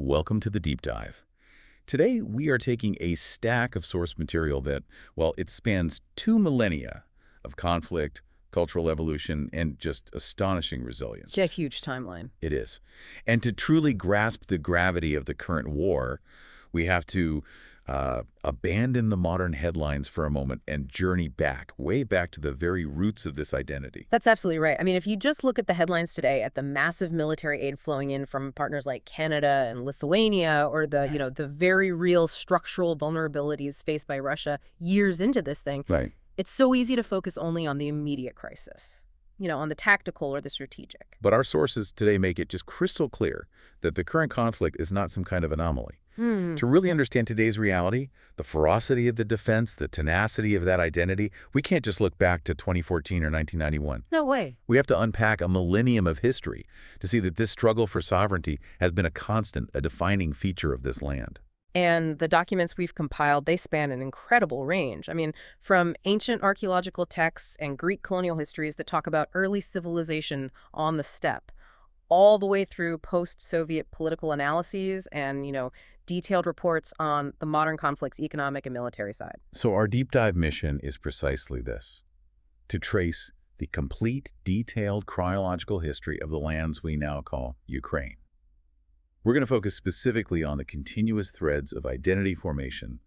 Welcome to the deep dive. Today, we are taking a stack of source material that, well, it spans 2 millennia of conflict, cultural evolution, and just astonishing resilience. Yeah, huge timeline. It is. And to truly grasp the gravity of the current war, we have to abandon the modern headlines for a moment and journey back, way back to the very roots of this identity. That's absolutely right. I mean, if you just look at the headlines today, at the massive military aid flowing in from partners like Canada and Lithuania, or the very real structural vulnerabilities faced by Russia years into this thing, Right. it's so easy to focus only on the immediate crisis, on the tactical or the strategic. But our sources today make it just crystal clear that the current conflict is not some kind of anomaly. To really understand today's reality, the ferocity of the defense, the tenacity of that identity, we can't just look back to 2014 or 1991. No way. We have to unpack a millennium of history to see that this struggle for sovereignty has been a constant, a defining feature of this land. And the documents we've compiled, they span an incredible range. I mean, from ancient archaeological texts and Greek colonial histories that talk about early civilization on the steppe, all the way through post-Soviet political analyses and, detailed reports on the modern conflict's economic and military side. So our deep dive mission is precisely this: to trace the complete, detailed chronological history of the lands we now call Ukraine. We're going to focus specifically on the continuous threads of identity formation,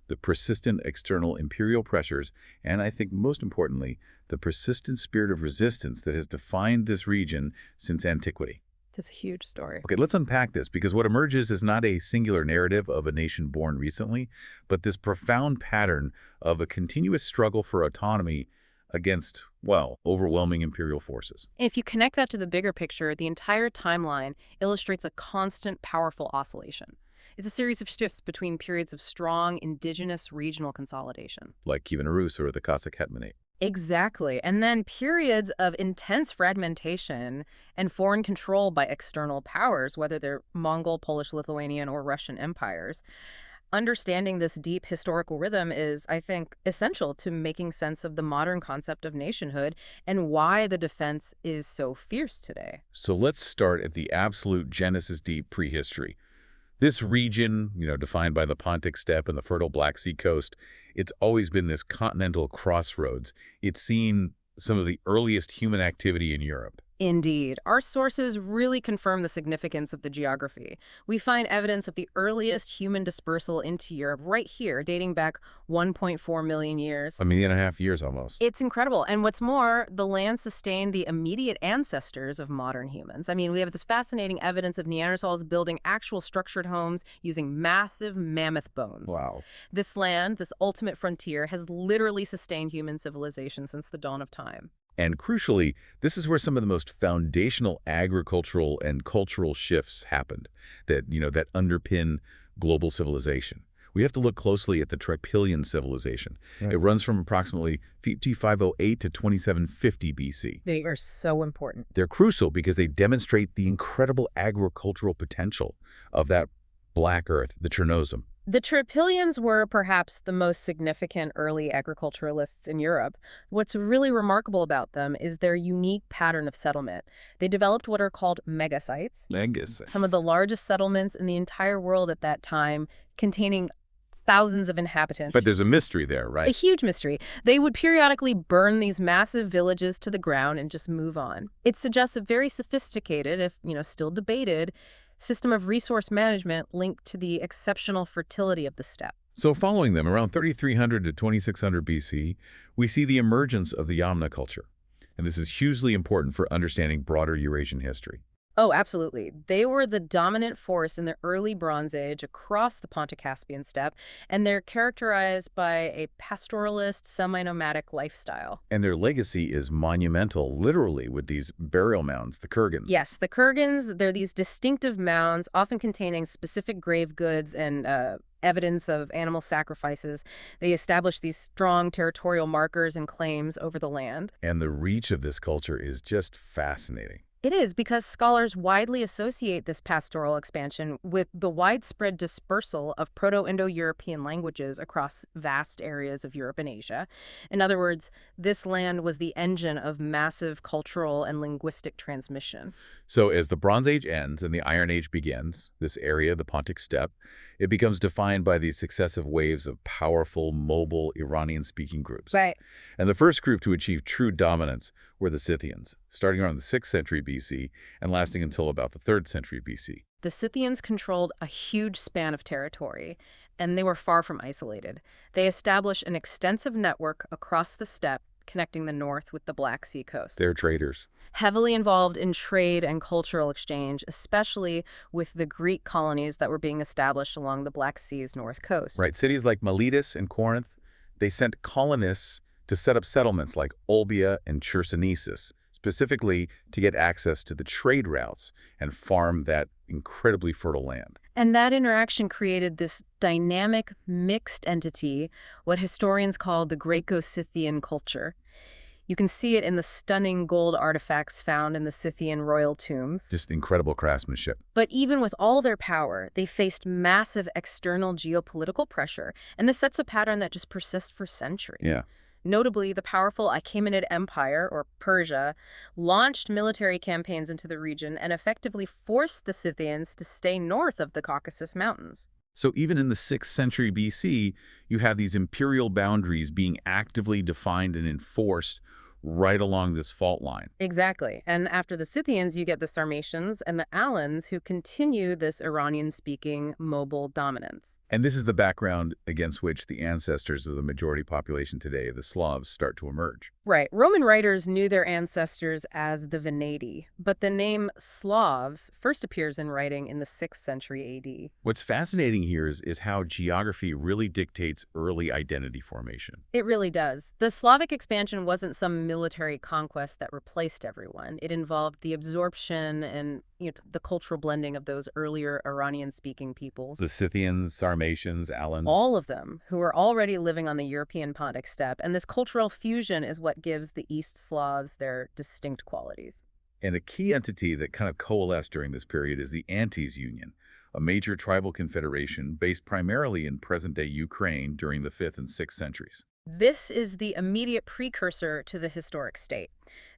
the persistent external imperial pressures, and I think most importantly, the persistent spirit of resistance that has defined this region since antiquity. That's a huge story. Okay, let's unpack this, because what emerges is not a singular narrative of a nation born recently, but this profound pattern of a continuous struggle for autonomy against, well, overwhelming imperial forces. And if you connect that to the bigger picture, the entire timeline illustrates a constant, powerful oscillation. It's a series of shifts between periods of strong indigenous regional consolidation. Like Kievan Rus or the Cossack Hetmanate. Exactly. And then periods of intense fragmentation and foreign control by external powers, whether they're Mongol, Polish, Lithuanian, or Russian empires. Understanding this deep historical rhythm is, I think, essential to making sense of the modern concept of nationhood and why the defense is so fierce today. So let's start at the absolute Genesis deep prehistory. This region, defined by the Pontic steppe and the fertile Black Sea coast, it's always been this continental crossroads. It's seen some of the earliest human activity in Europe. Indeed. Our sources really confirm the significance of the geography. We find evidence of the earliest human dispersal into Europe right here, dating back 1.4 million years. 1.5 years almost. It's incredible. And what's more, the land sustained the immediate ancestors of modern humans. I mean, we have this fascinating evidence of Neanderthals building actual structured homes using massive mammoth bones. Wow. This land, this ultimate frontier, has literally sustained human civilization since the dawn of time. And crucially, this is where some of the most foundational agricultural and cultural shifts happened that underpin global civilization. We have to look closely at the Trypillian civilization. Right. It runs from approximately 5508 to 2750 BC. They are so important. They're crucial because they demonstrate the incredible agricultural potential of that black earth, the Chernozem. The Trypillians were perhaps the most significant early agriculturalists in Europe. What's really remarkable about them is their unique pattern of settlement. They developed what are called megasites, some of the largest settlements in the entire world at that time, containing thousands of inhabitants. But there's a mystery there, right? A huge mystery. They would periodically burn these massive villages to the ground and just move on. It suggests a very sophisticated, if still debated, system of resource management linked to the exceptional fertility of the steppe. So following them, around 3300 to 2600 BC, we see the emergence of the Yamna culture. And this is hugely important for understanding broader Eurasian history. Oh, absolutely. They were the dominant force in the early Bronze Age across the Pontic-Caspian steppe, and they're characterized by a pastoralist, semi-nomadic lifestyle. And their legacy is monumental, literally, with these burial mounds, the kurgans. Yes, the kurgans, they're these distinctive mounds, often containing specific grave goods and evidence of animal sacrifices. They establish these strong territorial markers and claims over the land. And the reach of this culture is just fascinating. It is because scholars widely associate this pastoral expansion with the widespread dispersal of Proto-Indo-European languages across vast areas of Europe and Asia. In other words, this land was the engine of massive cultural and linguistic transmission. So as the Bronze Age ends and the Iron Age begins, this area, the Pontic Steppe, it becomes defined by these successive waves of powerful, mobile Iranian-speaking groups. Right. And the first group to achieve true dominance were the Scythians, starting around the 6th century BC and lasting until about the 3rd century BC. The Scythians controlled a huge span of territory, and they were far from isolated. They established an extensive network across the steppe, connecting the north with the Black Sea coast. They're traders. Heavily involved in trade and cultural exchange, especially with the Greek colonies that were being established along the Black Sea's north coast. Right. Cities like Miletus and Corinth, they sent colonists to set up settlements like Olbia and Chersonesus, specifically to get access to the trade routes and farm that incredibly fertile land. And that interaction created this dynamic, mixed entity, what historians call the Greco-Scythian culture. You can see it in the stunning gold artifacts found in the Scythian royal tombs. Just incredible craftsmanship. But even with all their power, they faced massive external geopolitical pressure, and this sets a pattern that just persists for centuries. Yeah. Notably, the powerful Achaemenid Empire, or Persia, launched military campaigns into the region and effectively forced the Scythians to stay north of the Caucasus Mountains. So even in the 6th century BC, you have these imperial boundaries being actively defined and enforced right along this fault line. Exactly. And after the Scythians, you get the Sarmatians and the Alans, who continue this Iranian-speaking mobile dominance. And this is the background against which the ancestors of the majority population today, the Slavs, start to emerge. Right. Roman writers knew their ancestors as the Veneti, but the name Slavs first appears in writing in the 6th century AD. What's fascinating here is how geography really dictates early identity formation. It really does. The Slavic expansion wasn't some military conquest that replaced everyone. It involved the absorption and the cultural blending of those earlier Iranian-speaking peoples. The Scythians, Sarmatians, Alans. All of them, who were already living on the European Pontic steppe. And this cultural fusion is what gives the East Slavs their distinct qualities. And a key entity that kind of coalesced during this period is the Antes Union, a major tribal confederation based primarily in present-day Ukraine during the 5th and 6th centuries. This is the immediate precursor to the historic state.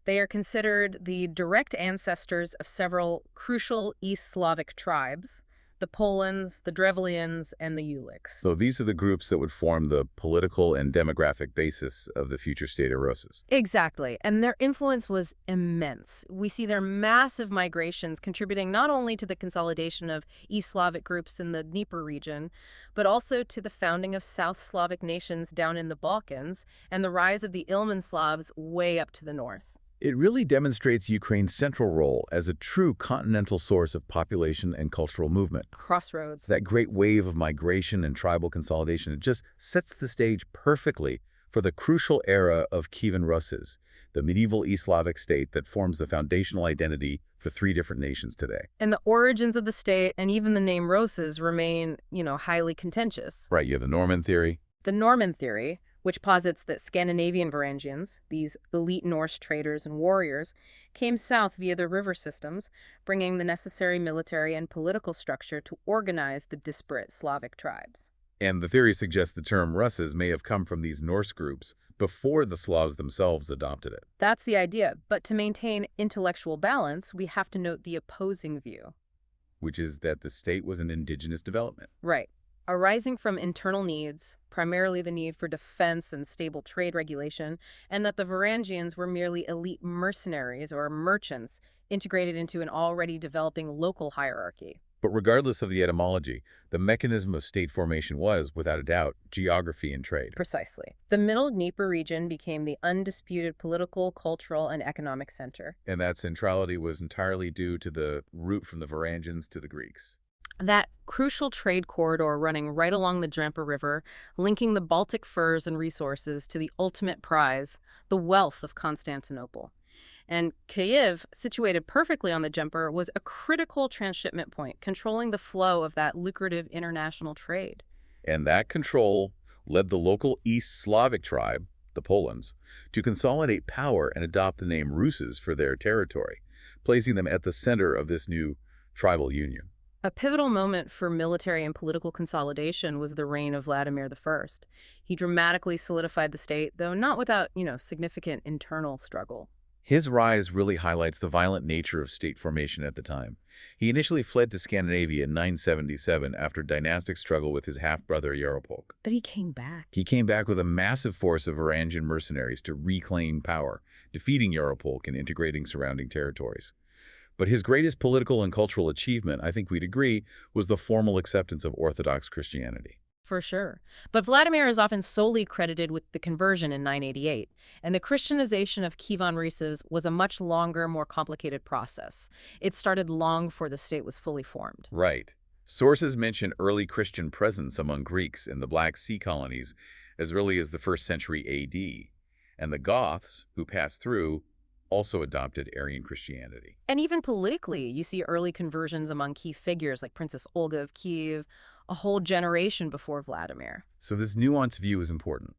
They are considered the direct ancestors of several crucial East Slavic tribes, the Polans, the Drevlians, and the Ulichs. So these are the groups that would form the political and demographic basis of the future state of Rus. Exactly, and their influence was immense. We see their massive migrations contributing not only to the consolidation of East Slavic groups in the Dnieper region, but also to the founding of South Slavic nations down in the Balkans and the rise of the Ilmen Slavs way up to the north. It really demonstrates Ukraine's central role as a true continental source of population and cultural movement. Crossroads. That great wave of migration and tribal consolidation, it just sets the stage perfectly for the crucial era of Kievan Rus, the medieval East Slavic state that forms the foundational identity for 3 different nations today. And the origins of the state and even the name Roses remain, highly contentious. Right, you have the Norman theory. The Norman theory, which posits that Scandinavian Varangians, these elite Norse traders and warriors, came south via the river systems, bringing the necessary military and political structure to organize the disparate Slavic tribes. And the theory suggests the term Russes may have come from these Norse groups before the Slavs themselves adopted it. That's the idea, but to maintain intellectual balance, we have to note the opposing view. Which is that the state was an indigenous development. Right. Arising from internal needs, primarily the need for defense and stable trade regulation, and that the Varangians were merely elite mercenaries or merchants integrated into an already developing local hierarchy. But regardless of the etymology, the mechanism of state formation was, without a doubt, geography and trade. Precisely. The Middle Dnieper region became the undisputed political, cultural, and economic center. And that centrality was entirely due to the route from the Varangians to the Greeks. That crucial trade corridor running right along the Dnieper River, linking the Baltic furs and resources to the ultimate prize, the wealth of Constantinople. And Kyiv, situated perfectly on the Dnieper, was a critical transshipment point, controlling the flow of that lucrative international trade. And that control led the local East Slavic tribe, the Polans, to consolidate power and adopt the name Ruses for their territory. placing them at the center of this new tribal union. A pivotal moment for military and political consolidation was the reign of Vladimir I. He dramatically solidified the state, though not without, significant internal struggle. His rise really highlights the violent nature of state formation at the time. He initially fled to Scandinavia in 977 after a dynastic struggle with his half-brother Yaropolk. But he came back. He came back with a massive force of Varangian mercenaries to reclaim power, defeating Yaropolk and integrating surrounding territories. But his greatest political and cultural achievement, I think we'd agree, was the formal acceptance of Orthodox Christianity. For sure. But Vladimir is often solely credited with the conversion in 988, and the Christianization of Kievan Rus was a much longer, more complicated process. It started long before the state was fully formed. Right. Sources mention early Christian presence among Greeks in the Black Sea colonies as early as the 1st century AD, and the Goths, who passed through, also adopted Arian Christianity. And even politically, you see early conversions among key figures like Princess Olga of Kiev, a whole generation before Vladimir. So this nuanced view is important.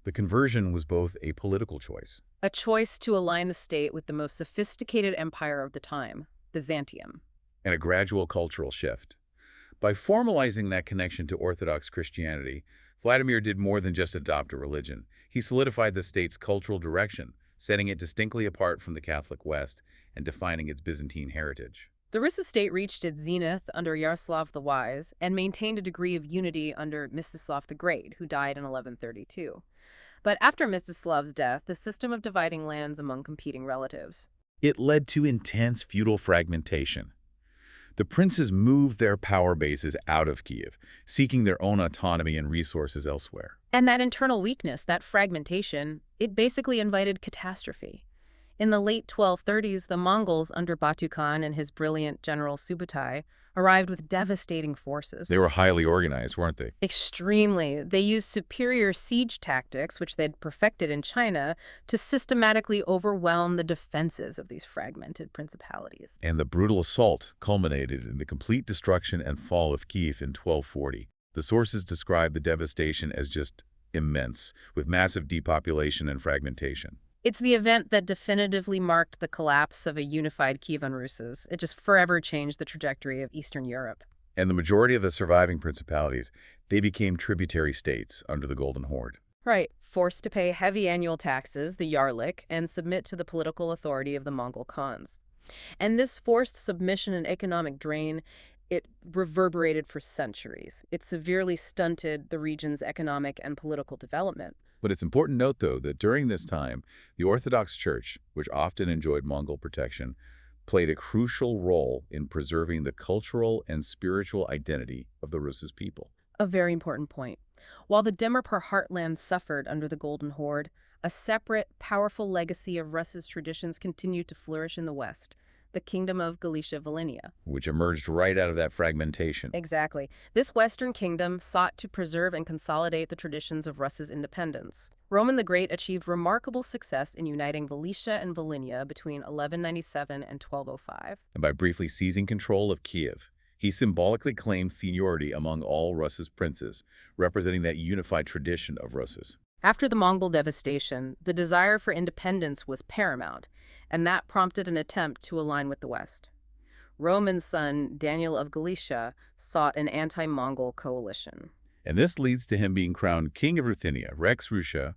The conversion was both a political choice, A choice to align the state with the most sophisticated empire of the time, Byzantium. and a gradual cultural shift. By formalizing that connection to Orthodox Christianity, Vladimir did more than just adopt a religion. He solidified the state's cultural direction, setting it distinctly apart from the Catholic West and defining its Byzantine heritage. The Rus state reached its zenith under Yaroslav the Wise and maintained a degree of unity under Mstislav the Great, who died in 1132. But after Mstislav's death, the system of dividing lands among competing relatives. It led to intense feudal fragmentation. The princes moved their power bases out of Kiev, seeking their own autonomy and resources elsewhere. And that internal weakness, that fragmentation, it basically invited catastrophe. In the late 1230s, the Mongols under Batu Khan and his brilliant general Subutai arrived with devastating forces. They were highly organized, weren't they? Extremely. They used superior siege tactics, which they'd perfected in China, to systematically overwhelm the defenses of these fragmented principalities. And the brutal assault culminated in the complete destruction and fall of Kiev in 1240. The sources describe the devastation as just immense, with massive depopulation and fragmentation. It's the event that definitively marked the collapse of a unified Kievan Rus. It just forever changed the trajectory of Eastern Europe. And the majority of the surviving principalities, they became tributary states under the Golden Horde. Right. Forced to pay heavy annual taxes, the Yarlik, and submit to the political authority of the Mongol Khans. And this forced submission and economic drain, it reverberated for centuries. It severely stunted the region's economic and political development. But it's important to note, though, that during this time, the Orthodox Church, which often enjoyed Mongol protection, played a crucial role in preserving the cultural and spiritual identity of the Rus' people. A very important point. While the Demirpur heartland suffered under the Golden Horde, a separate, powerful legacy of Rus' traditions continued to flourish in the West, the Kingdom of Galicia-Volhynia. Which emerged right out of that fragmentation. Exactly. This Western kingdom sought to preserve and consolidate the traditions of Rus' independence. Roman the Great achieved remarkable success in uniting Galicia and Volhynia between 1197 and 1205. And by briefly seizing control of Kiev, he symbolically claimed seniority among all Rus' princes, representing that unified tradition of Rus'. After the Mongol devastation, the desire for independence was paramount, and that prompted an attempt to align with the West. Roman's son, Daniel of Galicia, sought an anti-Mongol coalition. And this leads to him being crowned King of Ruthenia, Rex Russia,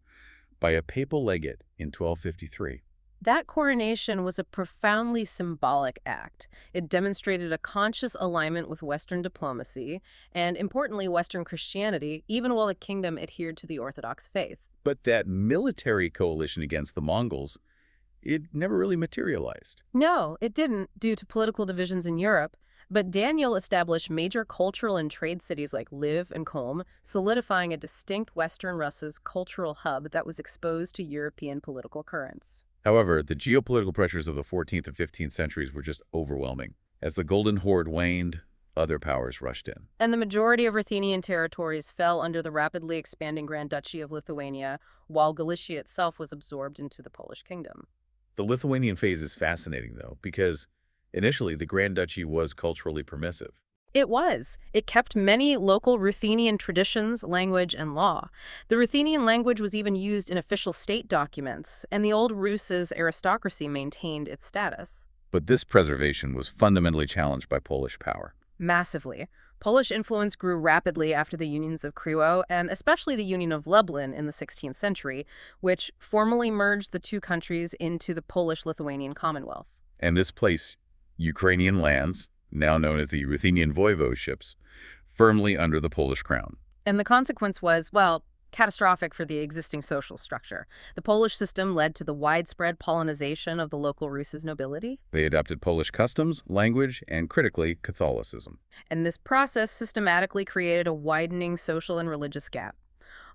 by a papal legate in 1253. That coronation was a profoundly symbolic act. It demonstrated a conscious alignment with Western diplomacy and, importantly, Western Christianity, even while the kingdom adhered to the Orthodox faith. But that military coalition against the Mongols, it never really materialized. No, it didn't, due to political divisions in Europe. But Daniel established major cultural and trade cities like Lviv and Kholm, solidifying a distinct Western Rus' cultural hub that was exposed to European political currents. However, the geopolitical pressures of the 14th and 15th centuries were just overwhelming. As the Golden Horde waned, other powers rushed in. And the majority of Ruthenian territories fell under the rapidly expanding Grand Duchy of Lithuania, while Galicia itself was absorbed into the Polish kingdom. The Lithuanian phase is fascinating, though, because initially the Grand Duchy was culturally permissive. It was. It kept many local Ruthenian traditions, language, and law. The Ruthenian language was even used in official state documents, and the old Rus' aristocracy maintained its status. But this preservation was fundamentally challenged by Polish power. Massively. Polish influence grew rapidly after the unions of Kryło and especially the Union of Lublin in the 16th century, which formally merged the two countries into the Polish-Lithuanian Commonwealth. And this placed Ukrainian lands, now known as the Ruthenian voivodeships, firmly under the Polish crown. And the consequence was, well, catastrophic for the existing social structure. The Polish system led to the widespread Polonization of the local Rus' nobility. They adopted Polish customs, language, and, critically, Catholicism. And this process systematically created a widening social and religious gap.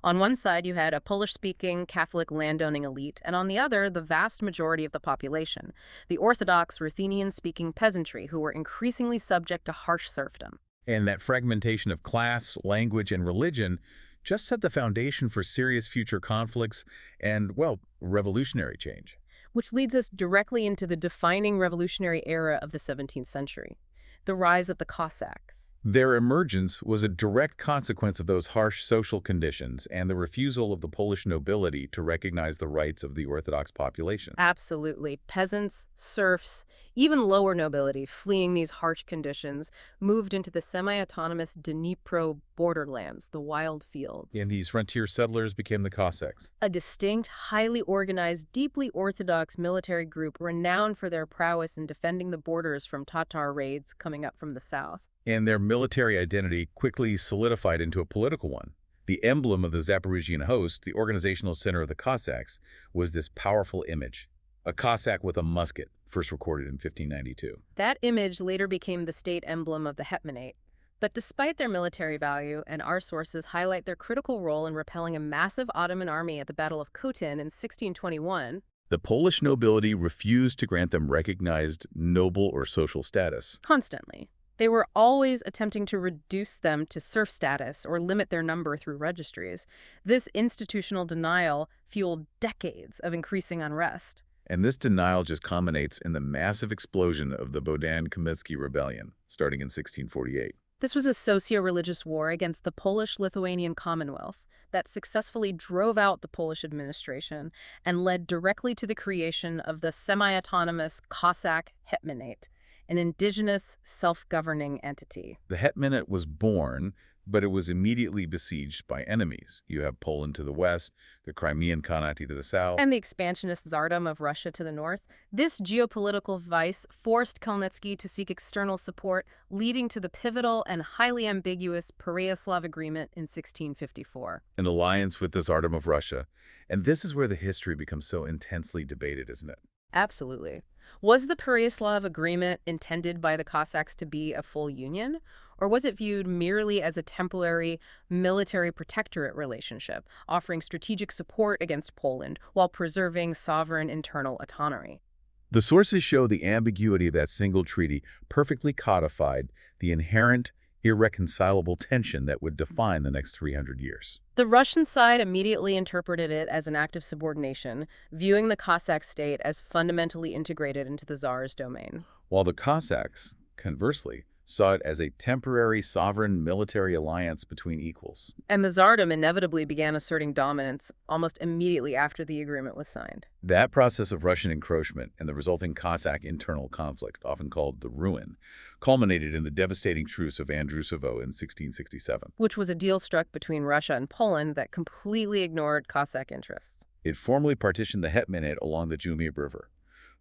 On one side, you had a Polish-speaking Catholic landowning elite, and on the other, the vast majority of the population, the Orthodox Ruthenian-speaking peasantry, who were increasingly subject to harsh serfdom. And that fragmentation of class, language, and religion just set the foundation for serious future conflicts and, well, revolutionary change. Which leads us directly into the defining revolutionary era of the 17th century, the rise of the Cossacks. Their emergence was a direct consequence of those harsh social conditions and the refusal of the Polish nobility to recognize the rights of the Orthodox population. Absolutely. Peasants, serfs, even lower nobility fleeing these harsh conditions moved into the semi-autonomous Dnipro borderlands, the wild fields. And these frontier settlers became the Cossacks. A distinct, highly organized, deeply orthodox military group renowned for their prowess in defending the borders from Tatar raids coming up from the south. And their military identity quickly solidified into a political one. The emblem of the Zaporizhian host, the organizational center of the Cossacks, was this powerful image. A Cossack with a musket, first recorded in 1592. That image later became the state emblem of the Hetmanate. But despite their military value, and our sources highlight their critical role in repelling a massive Ottoman army at the Battle of Kutyn in 1621, the Polish nobility refused to grant them recognized noble or social status. Constantly. They were always attempting to reduce them to serf status or limit their number through registries. This institutional denial fueled decades of increasing unrest. And this denial just culminates in the massive explosion of the Bohdan-Khmelnytsky Rebellion, starting in 1648. This was a socio-religious war against the Polish-Lithuanian Commonwealth that successfully drove out the Polish administration and led directly to the creation of the semi-autonomous Cossack Hetmanate, an indigenous, self-governing entity. The Hetmanate was born, but it was immediately besieged by enemies. You have Poland to the west, the Crimean Khanate to the south, And the expansionist Tsardom of Russia to the north. This geopolitical vice forced Khmelnytsky to seek external support, leading to the pivotal and highly ambiguous Pereyaslav Agreement in 1654. an alliance with the Tsardom of Russia. And this is where the history becomes so intensely debated, isn't it? Absolutely. Was the Pereyaslav Agreement intended by the Cossacks to be a full union? Or was it viewed merely as a temporary military protectorate relationship, offering strategic support against Poland while preserving sovereign internal autonomy? The sources show the ambiguity of that single treaty perfectly codified the inherent, irreconcilable tension that would define the next 300 years. The Russian side immediately interpreted it as an act of subordination, viewing the Cossack state as fundamentally integrated into the Tsar's domain. While the Cossacks, conversely, saw it as a temporary sovereign military alliance between equals. And the Tsardom inevitably began asserting dominance almost immediately after the agreement was signed. That process of Russian encroachment and the resulting Cossack internal conflict, often called the Ruin, culminated in the devastating Truce of Andrusovo in 1667. Which was a deal struck between Russia and Poland that completely ignored Cossack interests. It formally partitioned the Hetmanate along the Jumia River.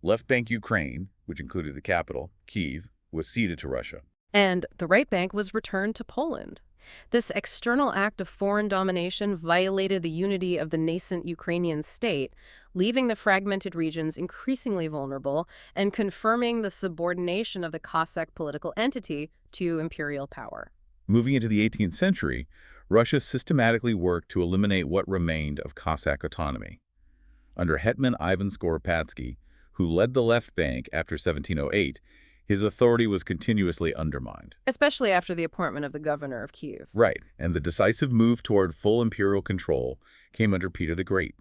Left bank Ukraine, which included the capital, Kyiv, was ceded to Russia. And the right bank was returned to Poland. This external act of foreign domination violated the unity of the nascent Ukrainian state, leaving the fragmented regions increasingly vulnerable and confirming the subordination of the Cossack political entity to imperial power. Moving into the 18th century, Russia systematically worked to eliminate what remained of Cossack autonomy. Under Hetman Ivan Skoropadsky, who led the left bank after 1708, his authority was continuously undermined. Especially after the appointment of the governor of Kyiv. Right, and the decisive move toward full imperial control came under Peter the Great.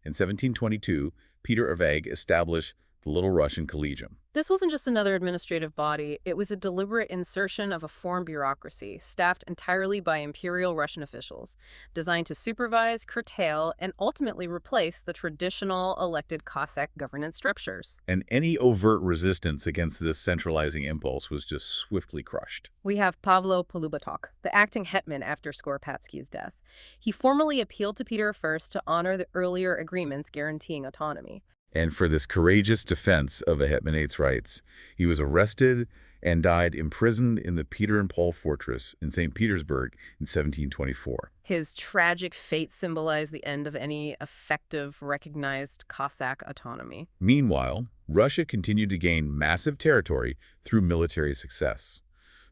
In 1722, Peter Erveg established the Little Russian Collegium. This wasn't just another administrative body, it was a deliberate insertion of a foreign bureaucracy, staffed entirely by Imperial Russian officials, designed to supervise, curtail, and ultimately replace the traditional elected Cossack governance structures. And any overt resistance against this centralizing impulse was just swiftly crushed. We have Pavlo Polubatok, the acting hetman after Skoropadsky's death. He formally appealed to Peter I to honor the earlier agreements guaranteeing autonomy. And for this courageous defense of a hetmanate's rights, he was arrested and died imprisoned in the Peter and Paul Fortress in St. Petersburg in 1724. His tragic fate symbolized the end of any effective, recognized Cossack autonomy. Meanwhile, Russia continued to gain massive territory through military success.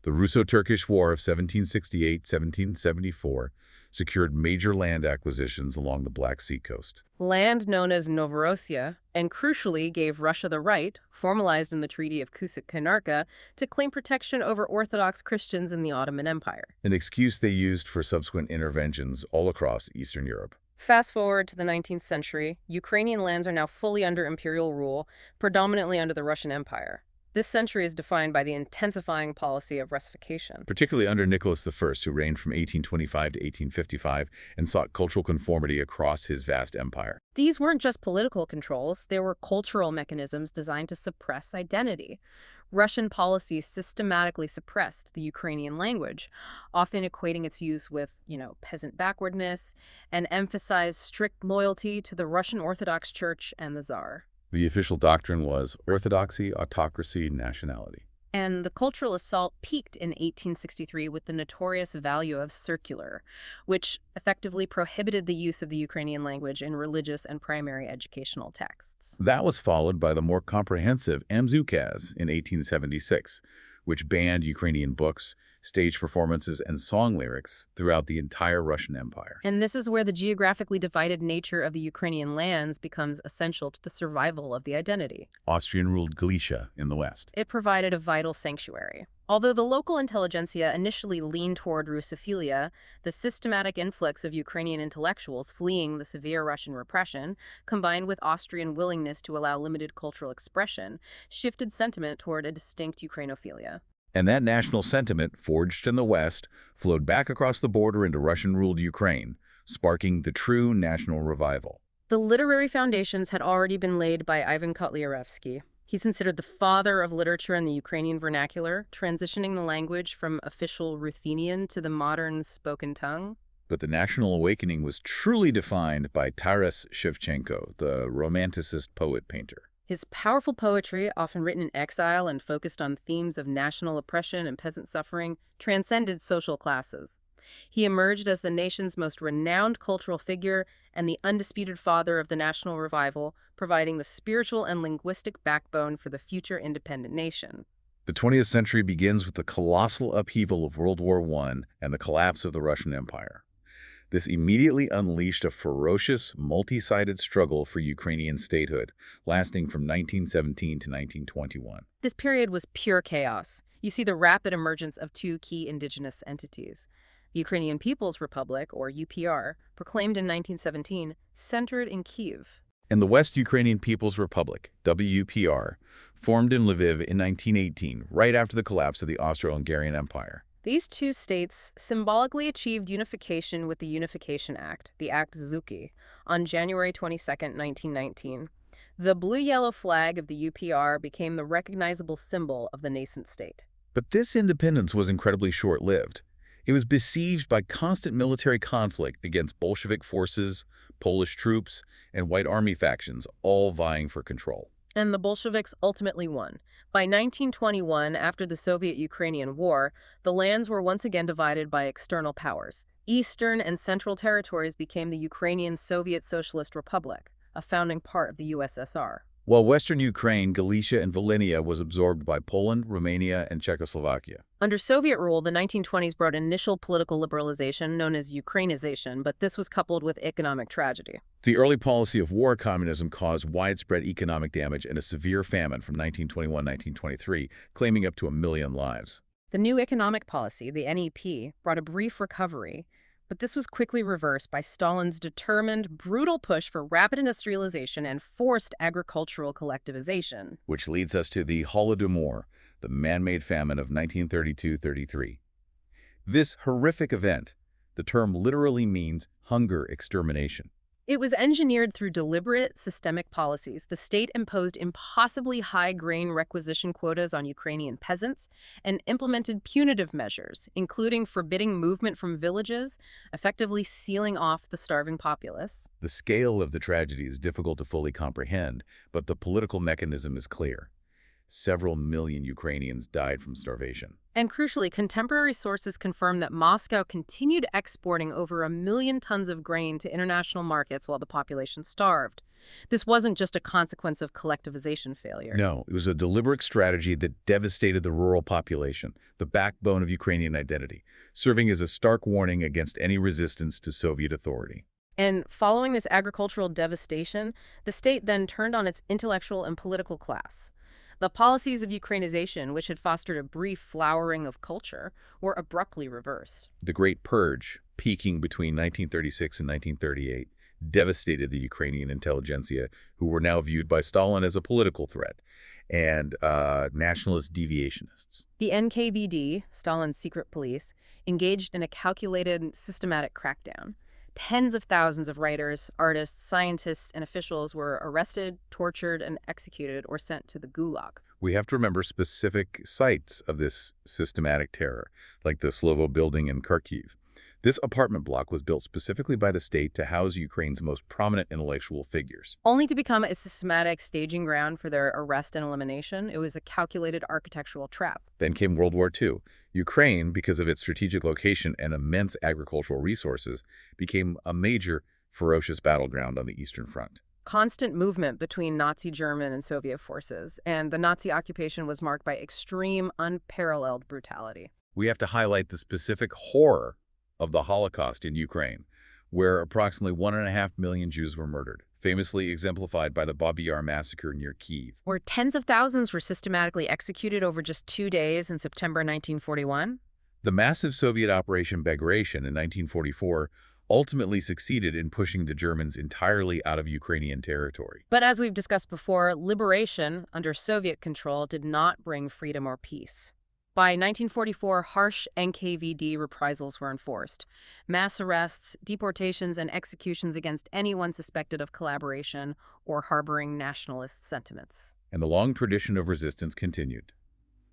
The Russo-Turkish War of 1768-1774 secured major land acquisitions along the Black Sea coast. Land known as Novorossiya, and crucially gave Russia the right, formalized in the Treaty of Cusik-Kainarka, to claim protection over Orthodox Christians in the Ottoman Empire. An excuse they used for subsequent interventions all across Eastern Europe. Fast forward to the 19th century, Ukrainian lands are now fully under imperial rule, predominantly under the Russian Empire. This century is defined by the intensifying policy of Russification. Particularly under Nicholas I, who reigned from 1825 to 1855 and sought cultural conformity across his vast empire. These weren't just political controls, they were cultural mechanisms designed to suppress identity. Russian policies systematically suppressed the Ukrainian language, often equating its use with, peasant backwardness, and emphasized strict loyalty to the Russian Orthodox Church and the Tsar. The official doctrine was orthodoxy, autocracy, nationality. And the cultural assault peaked in 1863 with the notorious value of circular, which effectively prohibited the use of the Ukrainian language in religious and primary educational texts. That was followed by the more comprehensive Amzukaz in 1876, which banned Ukrainian books, stage performances, and song lyrics throughout the entire Russian Empire. And this is where the geographically divided nature of the Ukrainian lands becomes essential to the survival of the identity. Austrian-ruled Galicia in the west. It provided a vital sanctuary. Although the local intelligentsia initially leaned toward Russophilia, the systematic influx of Ukrainian intellectuals fleeing the severe Russian repression, combined with Austrian willingness to allow limited cultural expression, shifted sentiment toward a distinct Ukrainophilia. And that national sentiment, forged in the West, flowed back across the border into Russian-ruled Ukraine, sparking the true national revival. The literary foundations had already been laid by Ivan Kotlyarevsky. He's considered the father of literature in the Ukrainian vernacular, transitioning the language from official Ruthenian to the modern spoken tongue. But the national awakening was truly defined by Taras Shevchenko, the Romanticist poet-painter. His powerful poetry, often written in exile and focused on themes of national oppression and peasant suffering, transcended social classes. He emerged as the nation's most renowned cultural figure and the undisputed father of the national revival, providing the spiritual and linguistic backbone for the future independent nation. The 20th century begins with the colossal upheaval of World War I and the collapse of the Russian Empire. This immediately unleashed a ferocious, multi-sided struggle for Ukrainian statehood, lasting from 1917 to 1921. This period was pure chaos. You see the rapid emergence of two key indigenous entities. The Ukrainian People's Republic, or UPR, proclaimed in 1917, centered in Kyiv. And the West Ukrainian People's Republic, WPR, formed in Lviv in 1918, right after the collapse of the Austro-Hungarian Empire. These two states symbolically achieved unification with the Unification Act, the Act Zuki, on January 22, 1919. The blue-yellow flag of the UPR became the recognizable symbol of the nascent state. But this independence was incredibly short-lived. It was besieged by constant military conflict against Bolshevik forces, Polish troops, and White Army factions, all vying for control. And the Bolsheviks ultimately won. By 1921, after the Soviet-Ukrainian War, the lands were once again divided by external powers. Eastern and Central territories became the Ukrainian Soviet Socialist Republic, a founding part of the USSR. While Western Ukraine, Galicia, and Volhynia was absorbed by Poland, Romania, and Czechoslovakia. Under Soviet rule, the 1920s brought initial political liberalization known as Ukrainization, but this was coupled with economic tragedy. The early policy of war communism caused widespread economic damage and a severe famine from 1921-1923, claiming up to 1 million lives. The new economic policy, the NEP, brought a brief recovery, But this was quickly reversed by Stalin's determined, brutal push for rapid industrialization and forced agricultural collectivization. Which leads us to the Holodomor, the man-made famine of 1932-33. This horrific event, the term literally means hunger extermination. It was engineered through deliberate, systemic policies. The state imposed impossibly high grain requisition quotas on Ukrainian peasants and implemented punitive measures, including forbidding movement from villages, effectively sealing off the starving populace. The scale of the tragedy is difficult to fully comprehend, but the political mechanism is clear. Several million Ukrainians died from starvation. And crucially, contemporary sources confirm that Moscow continued exporting over 1 million tons of grain to international markets while the population starved. This wasn't just a consequence of collectivization failure. No, it was a deliberate strategy that devastated the rural population, the backbone of Ukrainian identity, serving as a stark warning against any resistance to Soviet authority. And following this agricultural devastation, the state then turned on its intellectual and political class. The policies of Ukrainization, which had fostered a brief flowering of culture, were abruptly reversed. The Great Purge, peaking between 1936 and 1938, devastated the Ukrainian intelligentsia, who were now viewed by Stalin as a political threat, and nationalist deviationists. The NKVD, Stalin's secret police, engaged in a calculated, systematic crackdown. Tens of thousands of writers, artists, scientists, and officials were arrested, tortured, and executed or sent to the Gulag. We have to remember specific sites of this systematic terror, like the Slovo building in Kharkiv. This apartment block was built specifically by the state to house Ukraine's most prominent intellectual figures. Only to become a systematic staging ground for their arrest and elimination, it was a calculated architectural trap. Then came World War II. Ukraine, because of its strategic location and immense agricultural resources, became a major, ferocious battleground on the Eastern Front. Constant movement between Nazi German and Soviet forces, and the Nazi occupation was marked by extreme, unparalleled brutality. We have to highlight the specific horror of the Holocaust in Ukraine, where approximately 1.5 million Jews were murdered, famously exemplified by the Babi Yar massacre near Kyiv. Where tens of thousands were systematically executed over just 2 days in September 1941? The massive Soviet Operation Bagration in 1944 ultimately succeeded in pushing the Germans entirely out of Ukrainian territory. But as we've discussed before, liberation under Soviet control did not bring freedom or peace. By 1944, harsh NKVD reprisals were enforced. Mass arrests, deportations, and executions against anyone suspected of collaboration or harboring nationalist sentiments. And the long tradition of resistance continued.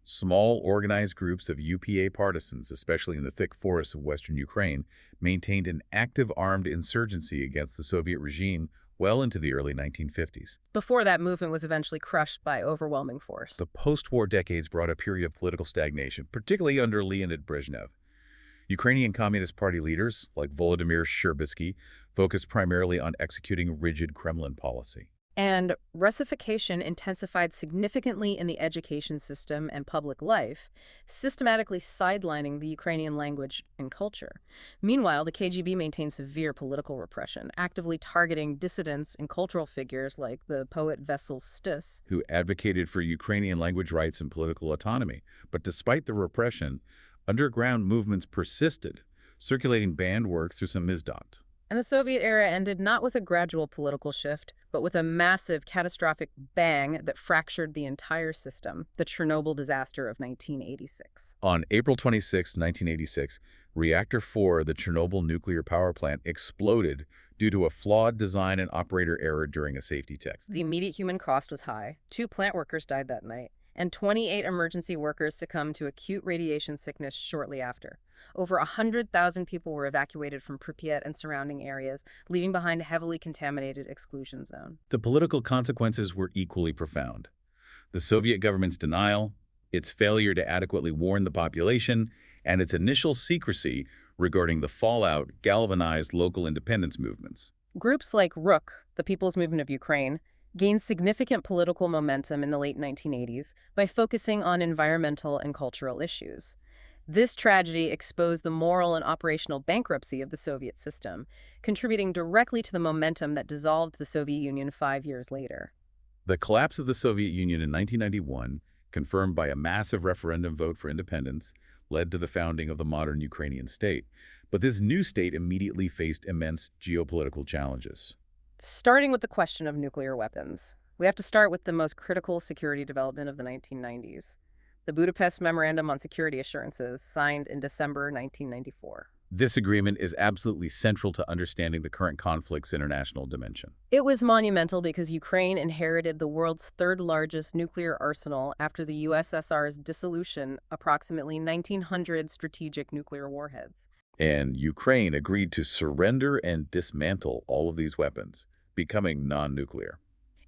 Small, organized groups of UPA partisans, especially in the thick forests of western Ukraine, maintained an active armed insurgency against the Soviet regime well into the early 1950s. Before that movement was eventually crushed by overwhelming force. The post-war decades brought a period of political stagnation, particularly under Leonid Brezhnev. Ukrainian Communist Party leaders, like Volodymyr Shcherbysky, focused primarily on executing rigid Kremlin policy. And Russification intensified significantly in the education system and public life, systematically sidelining the Ukrainian language and culture. Meanwhile, the KGB maintained severe political repression, actively targeting dissidents and cultural figures like the poet Vesel Stus, who advocated for Ukrainian language rights and political autonomy. But despite the repression, underground movements persisted, circulating banned works through samizdat. And the Soviet era ended not with a gradual political shift, but with a massive, catastrophic bang that fractured the entire system, the Chernobyl Disaster of 1986. On April 26, 1986, Reactor 4 of the Chernobyl nuclear power plant exploded due to a flawed design and operator error during a safety test. The immediate human cost was high. 2 plant workers died that night, and 28 emergency workers succumbed to acute radiation sickness shortly after. Over 100,000 people were evacuated from Pripyat and surrounding areas, leaving behind a heavily contaminated exclusion zone. The political consequences were equally profound. The Soviet government's denial, its failure to adequately warn the population, and its initial secrecy regarding the fallout galvanized local independence movements. Groups like RUK, the People's Movement of Ukraine, gained significant political momentum in the late 1980s by focusing on environmental and cultural issues. This tragedy exposed the moral and operational bankruptcy of the Soviet system, contributing directly to the momentum that dissolved the Soviet Union 5 years later. The collapse of the Soviet Union in 1991, confirmed by a massive referendum vote for independence, led to the founding of the modern Ukrainian state. But this new state immediately faced immense geopolitical challenges. Starting with the question of nuclear weapons, we have to start with the most critical security development of the 1990s, the Budapest Memorandum on Security Assurances, signed in December 1994. This agreement is absolutely central to understanding the current conflict's international dimension. It was monumental because Ukraine inherited the world's third-largest nuclear arsenal after the USSR's dissolution, approximately 1,900 strategic nuclear warheads. And Ukraine agreed to surrender and dismantle all of these weapons, becoming non-nuclear.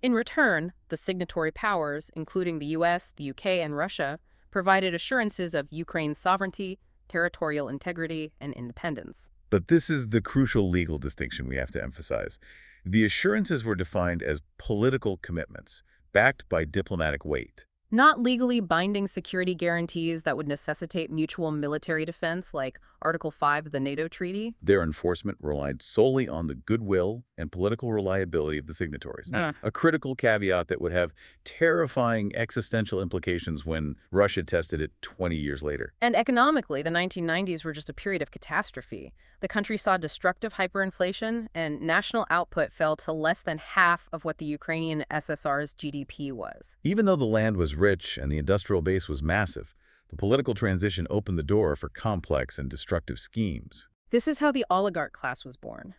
In return, the signatory powers, including the US, the UK, and Russia, provided assurances of Ukraine's sovereignty, territorial integrity, and independence. But this is the crucial legal distinction we have to emphasize. The assurances were defined as political commitments, backed by diplomatic weight. Not legally binding security guarantees that would necessitate mutual military defense like Article 5 of the NATO Treaty. Their enforcement relied solely on the goodwill and political reliability of the signatories. A critical caveat that would have terrifying existential implications when Russia tested it 20 years later. And economically, the 1990s were just a period of catastrophe. The country saw destructive hyperinflation, and national output fell to less than half of what the Ukrainian SSR's GDP was. Even though the land was rich and the industrial base was massive, the political transition opened the door for complex and destructive schemes. This is how the oligarch class was born.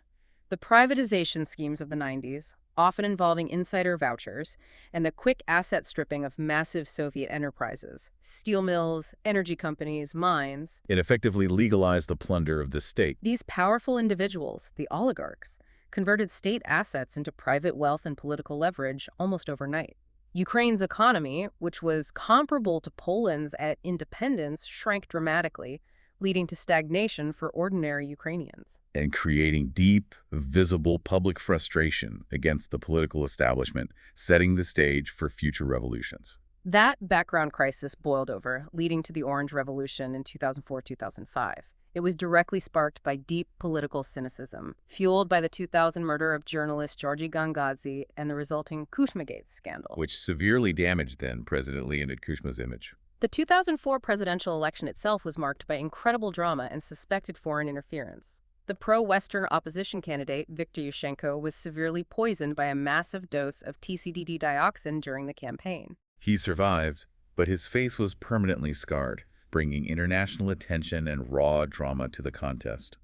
The privatization schemes of the 90s, often involving insider vouchers, and the quick asset stripping of massive Soviet enterprises, steel mills, energy companies, mines. It effectively legalized the plunder of the state. These powerful individuals, the oligarchs, converted state assets into private wealth and political leverage almost overnight. Ukraine's economy, which was comparable to Poland's at independence, shrank dramatically, leading to stagnation for ordinary Ukrainians. And creating deep, visible public frustration against the political establishment, setting the stage for future revolutions. That background crisis boiled over, leading to the Orange Revolution in 2004-2005. It was directly sparked by deep political cynicism, fueled by the 2000 murder of journalist Georgy Gangadze and the resulting Kuchma-Gate scandal, which severely damaged then-President Leonid Kuchma's image. The 2004 presidential election itself was marked by incredible drama and suspected foreign interference. The pro-Western opposition candidate, Viktor Yushchenko, was severely poisoned by a massive dose of TCDD dioxin during the campaign. He survived, but his face was permanently scarred, bringing international attention and raw drama to the contest.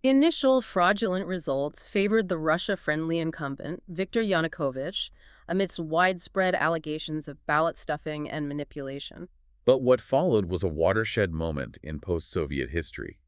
Initial fraudulent results favored the Russia-friendly incumbent, Viktor Yanukovych, amidst widespread allegations of ballot stuffing and manipulation. But what followed was a watershed moment in post-Soviet history.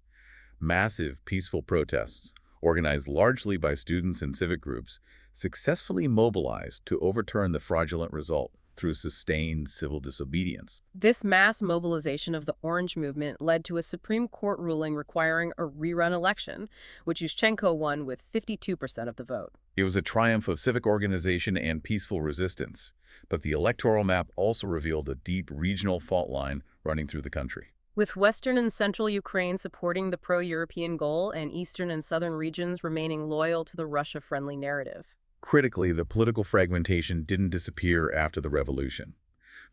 Massive peaceful protests, organized largely by students and civic groups, successfully mobilized to overturn the fraudulent result through sustained civil disobedience. This mass mobilization of the Orange Movement led to a Supreme Court ruling requiring a rerun election, which Yushchenko won with 52% of the vote. It was a triumph of civic organization and peaceful resistance, but the electoral map also revealed a deep regional fault line running through the country. With western and central Ukraine supporting the pro-European goal and eastern and southern regions remaining loyal to the Russia-friendly narrative. Critically, the political fragmentation didn't disappear after the revolution.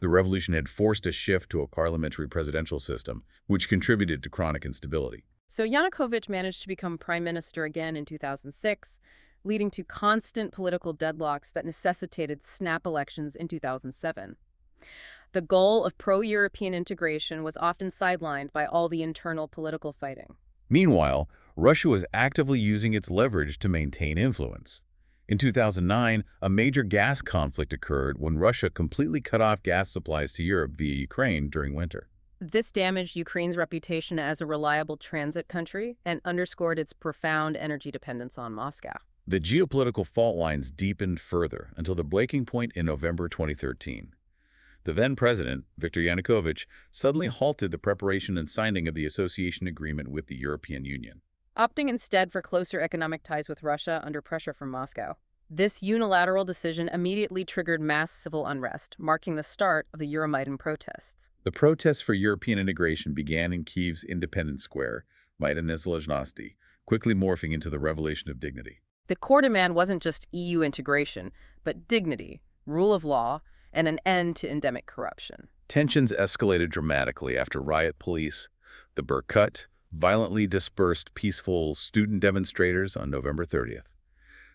The revolution had forced a shift to a parliamentary presidential system, which contributed to chronic instability. So Yanukovych managed to become prime minister again in 2006, leading to constant political deadlocks that necessitated snap elections in 2007. The goal of pro-European integration was often sidelined by all the internal political fighting. Meanwhile, Russia was actively using its leverage to maintain influence. In 2009, a major gas conflict occurred when Russia completely cut off gas supplies to Europe via Ukraine during winter. This damaged Ukraine's reputation as a reliable transit country and underscored its profound energy dependence on Moscow. The geopolitical fault lines deepened further until the breaking point in November 2013. The then-president, Viktor Yanukovych, suddenly halted the preparation and signing of the association agreement with the European Union, opting instead for closer economic ties with Russia under pressure from Moscow. This unilateral decision immediately triggered mass civil unrest, marking the start of the Euromaidan protests. The protests for European integration began in Kyiv's Independence Square, Maidan Nezalezhnosti, quickly morphing into the Revolution of Dignity. The core demand wasn't just EU integration, but dignity, rule of law, and an end to endemic corruption. Tensions escalated dramatically after riot police, The Berkut violently dispersed peaceful student demonstrators on November 30th.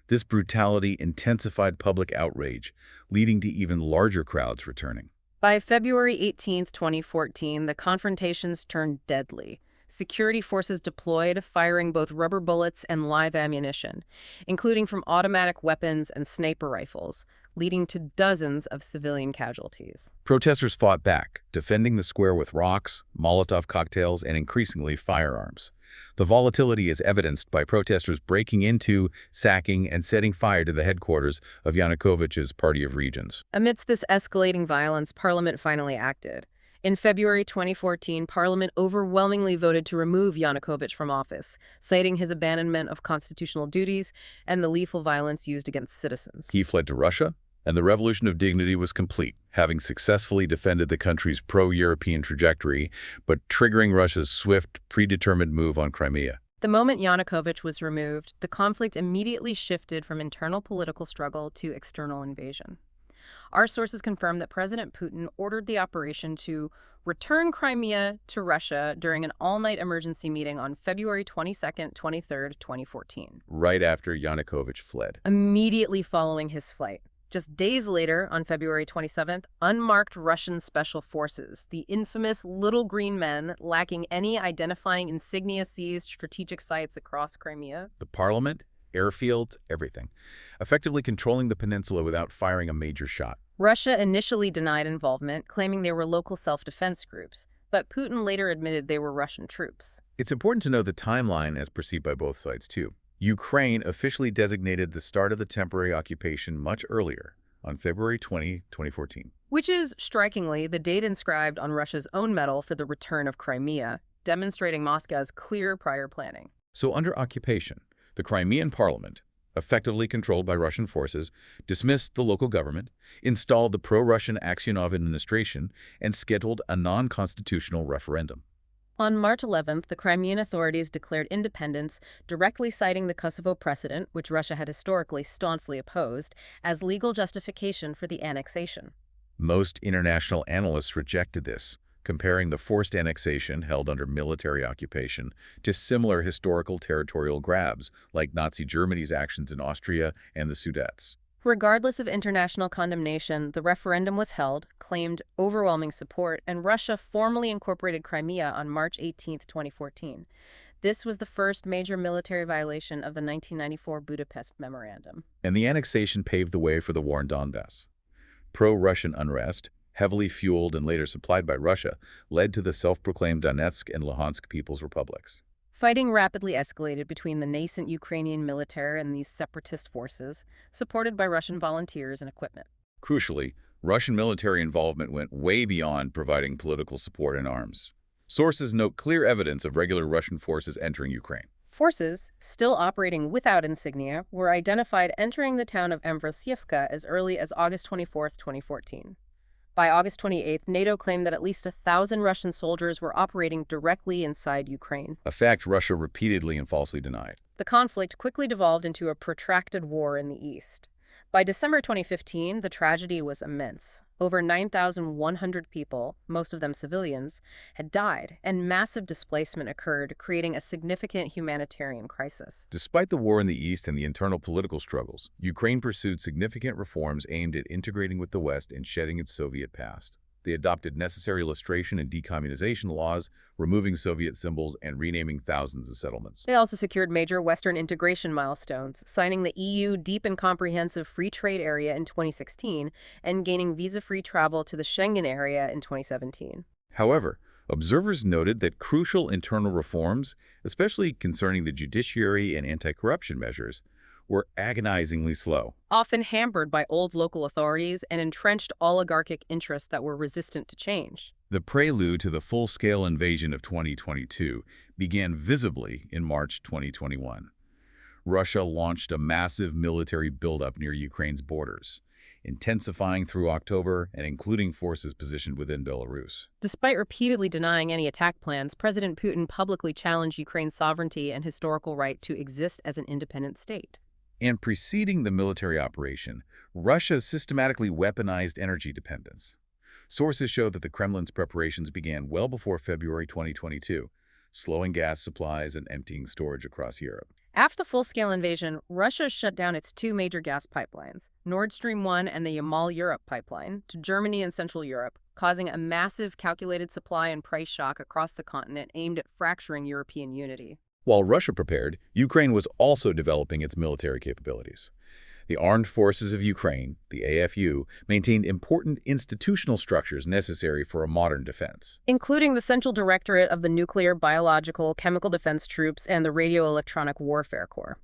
This brutality intensified public outrage, leading to even larger crowds returning. By February 18, 2014, the confrontations turned deadly. Security forces deployed, firing both rubber bullets and live ammunition, including from automatic weapons and sniper rifles, leading to dozens of civilian casualties. Protesters fought back, defending the square with rocks, Molotov cocktails, and increasingly firearms. The volatility is evidenced by protesters breaking into, sacking, and setting fire to the headquarters of Yanukovych's Party of Regions. Amidst this escalating violence, Parliament finally acted. In February 2014, Parliament overwhelmingly voted to remove Yanukovych from office, citing his abandonment of constitutional duties and the lethal violence used against citizens. He fled to Russia, and the Revolution of Dignity was complete, having successfully defended the country's pro-European trajectory, but triggering Russia's swift, predetermined move on Crimea. The moment Yanukovych was removed, the conflict immediately shifted from internal political struggle to external invasion. Our sources confirm that President Putin ordered the operation to return Crimea to Russia during an all-night emergency meeting on February 22nd, 23rd, 2014. Right after Yanukovych fled. Immediately following his flight. Just days later, on February 27th, unmarked Russian special forces, the infamous Little Green Men, lacking any identifying insignia, seized strategic sites across Crimea. The parliament, airfields, everything, effectively controlling the peninsula without firing a major shot. Russia initially denied involvement, claiming they were local self-defense groups, but Putin later admitted they were Russian troops. It's important to know the timeline as perceived by both sides, too. Ukraine officially designated the start of the temporary occupation much earlier, on February 20, 2014. Which is, strikingly, the date inscribed on Russia's own medal for the return of Crimea, demonstrating Moscow's clear prior planning. So under occupation, the Crimean parliament, effectively controlled by Russian forces, dismissed the local government, installed the pro-Russian Aksionov administration, and scheduled a non-constitutional referendum. On March 11th, the Crimean authorities declared independence, directly citing the Kosovo precedent, which Russia had historically staunchly opposed, as legal justification for the annexation. Most international analysts rejected this, comparing the forced annexation held under military occupation to similar historical territorial grabs like Nazi Germany's actions in Austria and the Sudets. Regardless of international condemnation, the referendum was held, claimed overwhelming support, and Russia formally incorporated Crimea on March 18, 2014. This was the first major military violation of the 1994 Budapest Memorandum. And the annexation paved the way for the war in Donbass. Pro-Russian unrest, heavily fueled and later supplied by Russia, led to the self-proclaimed Donetsk and Luhansk People's Republics. Fighting rapidly escalated between the nascent Ukrainian military and these separatist forces, supported by Russian volunteers and equipment. Crucially, Russian military involvement went way beyond providing political support and arms. Sources note clear evidence of regular Russian forces entering Ukraine. Forces, still operating without insignia, were identified entering the town of Amvrosievka as early as August 24, 2014. By August 28th, NATO claimed that at least 1,000 Russian soldiers were operating directly inside Ukraine. A fact Russia repeatedly and falsely denied. The conflict quickly devolved into a protracted war in the east. By December 2015, the tragedy was immense. Over 9,100 people, most of them civilians, had died, and massive displacement occurred, creating a significant humanitarian crisis. Despite the war in the East and the internal political struggles, Ukraine pursued significant reforms aimed at integrating with the West and shedding its Soviet past. They adopted necessary lustration and decommunization laws, removing Soviet symbols and renaming thousands of settlements. They also secured major Western integration milestones, signing the EU Deep and Comprehensive Free Trade Area in 2016 and gaining visa-free travel to the Schengen area in 2017. However, observers noted that crucial internal reforms, especially concerning the judiciary and anti-corruption measures, were agonizingly slow. Often hampered by old local authorities and entrenched oligarchic interests that were resistant to change. The prelude to the full-scale invasion of 2022 began visibly in March 2021. Russia launched a massive military buildup near Ukraine's borders, intensifying through October and including forces positioned within Belarus. Despite repeatedly denying any attack plans, President Putin publicly challenged Ukraine's sovereignty and historical right to exist as an independent state. And preceding the military operation, Russia systematically weaponized energy dependence. Sources show that the Kremlin's preparations began well before February 2022, slowing gas supplies and emptying storage across Europe. After the full-scale invasion, Russia shut down its two major gas pipelines, Nord Stream 1 and the Yamal-Europe pipeline, to Germany and Central Europe, causing a massive calculated supply and price shock across the continent aimed at fracturing European unity. While Russia prepared, Ukraine was also developing its military capabilities. The Armed Forces of Ukraine, the AFU, maintained important institutional structures necessary for a modern defense, Including the Central Directorate of the Nuclear, Biological, Chemical Defense Troops and the Radio-Electronic Warfare Corps.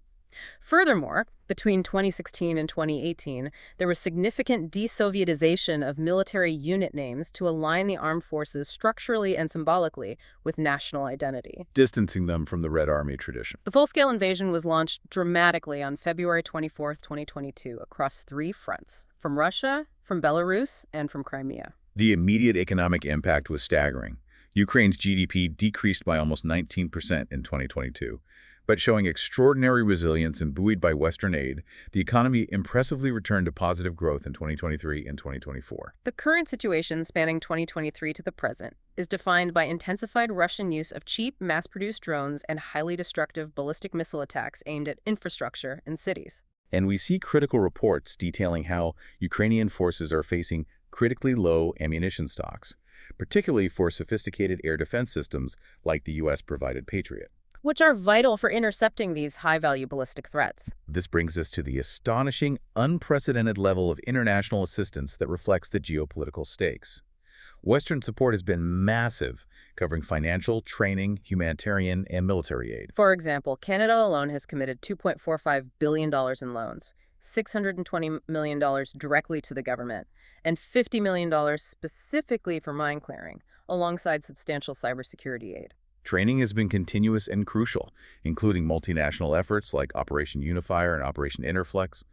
Furthermore, between 2016 and 2018, there was significant de-Sovietization of military unit names to align the armed forces structurally and symbolically with national identity. distancing them from the Red Army tradition. The full-scale invasion was launched dramatically on February 24, 2022, across three fronts: from Russia, from Belarus, and from Crimea. The immediate economic impact was staggering. Ukraine's GDP decreased by almost 19% in 2022. But showing extraordinary resilience and buoyed by Western aid, the economy impressively returned to positive growth in 2023 and 2024. The current situation, spanning 2023 to the present, is defined by intensified Russian use of cheap, mass-produced drones and highly destructive ballistic missile attacks aimed at infrastructure and cities. And we see critical reports detailing how Ukrainian forces are facing critically low ammunition stocks, particularly for sophisticated air defense systems like the U.S.-provided Patriot. Which are vital for intercepting these high-value ballistic threats. This brings us to the astonishing, unprecedented level of international assistance that reflects the geopolitical stakes. Western support has been massive, covering financial, training, humanitarian, and military aid. For example, Canada alone has committed $2.45 billion in loans, $620 million directly to the government, and $50 million specifically for mine clearing, alongside substantial cybersecurity aid. Training has been continuous and crucial, including multinational efforts like Operation Unifier and Operation Interflex,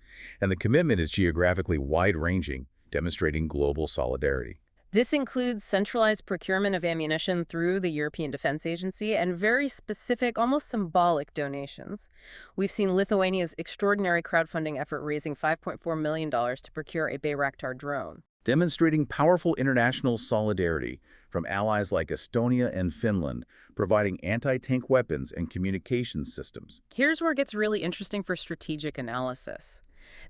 and the commitment is geographically wide-ranging, demonstrating global solidarity. This includes centralized procurement of ammunition through the European Defense Agency and very specific, almost symbolic donations. We've seen Lithuania's extraordinary crowdfunding effort raising $5.4 million to procure a Bayraktar drone. Demonstrating powerful international solidarity from allies like Estonia and Finland, providing anti-tank weapons and communications systems. Here's where it gets really interesting for strategic analysis.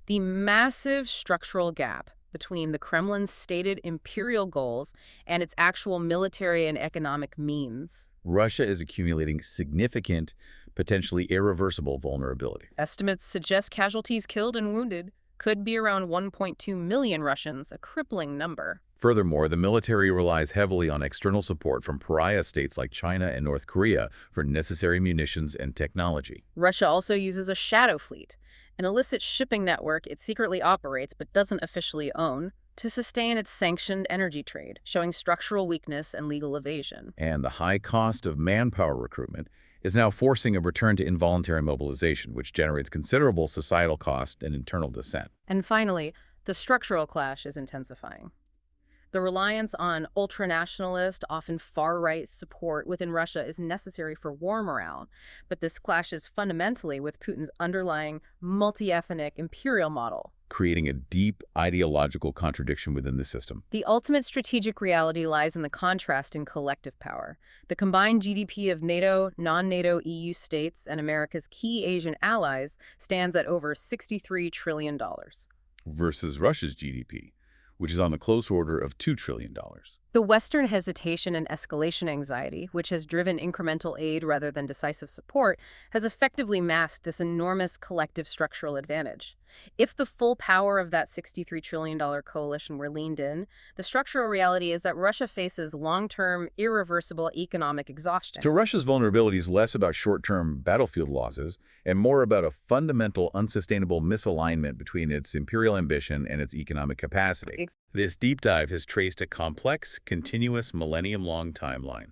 The massive structural gap between the Kremlin's stated imperial goals and its actual military and economic means. Russia is accumulating significant, potentially irreversible vulnerability. Estimates suggest casualties killed and wounded could be around 1.2 million Russians, a crippling number. Furthermore, the military relies heavily on external support from pariah states like China and North Korea for necessary munitions and technology. Russia also uses a shadow fleet, an illicit shipping network it secretly operates but doesn't officially own, to sustain its sanctioned energy trade, showing structural weakness and legal evasion. And the high cost of manpower recruitment is now forcing a return to involuntary mobilization, which generates considerable societal cost and internal dissent. And finally, the structural clash is intensifying. The reliance on ultranationalist, often far-right support within Russia is necessary for war morale, but this clashes fundamentally with Putin's underlying multi-ethnic imperial model, creating a deep ideological contradiction within the system. The ultimate strategic reality lies in the contrast in collective power. The combined GDP of NATO, non-NATO EU states, and America's key Asian allies stands at over $63 trillion. Versus Russia's GDP, which is on the close order of $2 trillion. The Western hesitation and escalation anxiety, which has driven incremental aid rather than decisive support, has effectively masked this enormous collective structural advantage. If the full power of that $63 trillion coalition were leaned in, the structural reality is that Russia faces long-term, irreversible economic exhaustion. So Russia's vulnerability is less about short-term battlefield losses and more about a fundamental, unsustainable misalignment between its imperial ambition and its economic capacity. This deep dive has traced a complex, continuous, millennium-long timeline.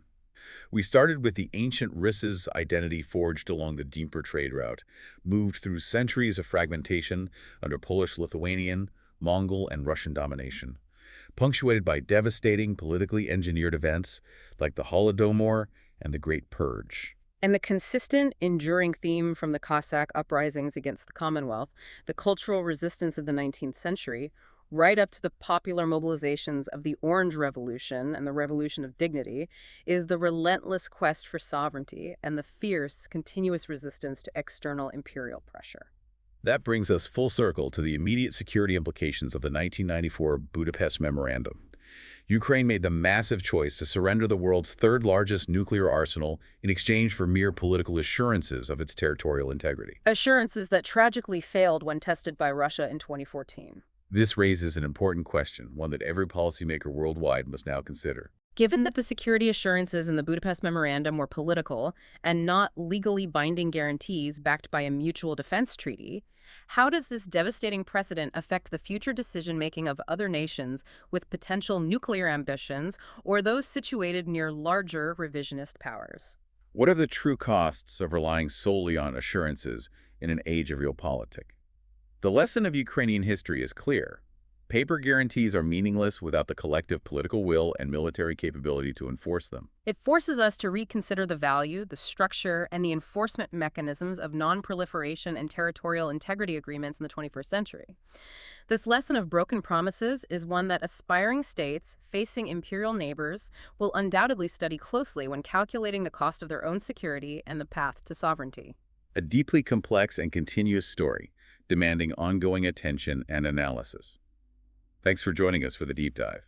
We started with the ancient Rus's identity forged along the Dnieper trade route, moved through centuries of fragmentation under Polish, Lithuanian, Mongol, and Russian domination, punctuated by devastating, politically engineered events like the Holodomor and the Great Purge. And the consistent, enduring theme from the Cossack Uprisings against the Commonwealth, the cultural resistance of the 19th century, right up to the popular mobilizations of the Orange Revolution and the Revolution of Dignity, is the relentless quest for sovereignty and the fierce, continuous resistance to external imperial pressure. That brings us full circle to the immediate security implications of the 1994 Budapest Memorandum. Ukraine made the massive choice to surrender the world's third-largest nuclear arsenal in exchange for mere political assurances of its territorial integrity. Assurances that tragically failed when tested by Russia in 2014. This raises an important question, one that every policymaker worldwide must now consider. Given that the security assurances in the Budapest Memorandum were political and not legally binding guarantees backed by a mutual defense treaty, how does this devastating precedent affect the future decision-making of other nations with potential nuclear ambitions or those situated near larger revisionist powers? What are the true costs of relying solely on assurances in an age of realpolitik? The lesson of Ukrainian history is clear. Paper guarantees are meaningless without the collective political will and military capability to enforce them. It forces us to reconsider the value, the structure, and the enforcement mechanisms of non-proliferation and territorial integrity agreements in the 21st century. This lesson of broken promises is one that aspiring states facing imperial neighbors will undoubtedly study closely when calculating the cost of their own security and the path to sovereignty. A deeply complex and continuous story, demanding ongoing attention and analysis. Thanks for joining us for the deep dive.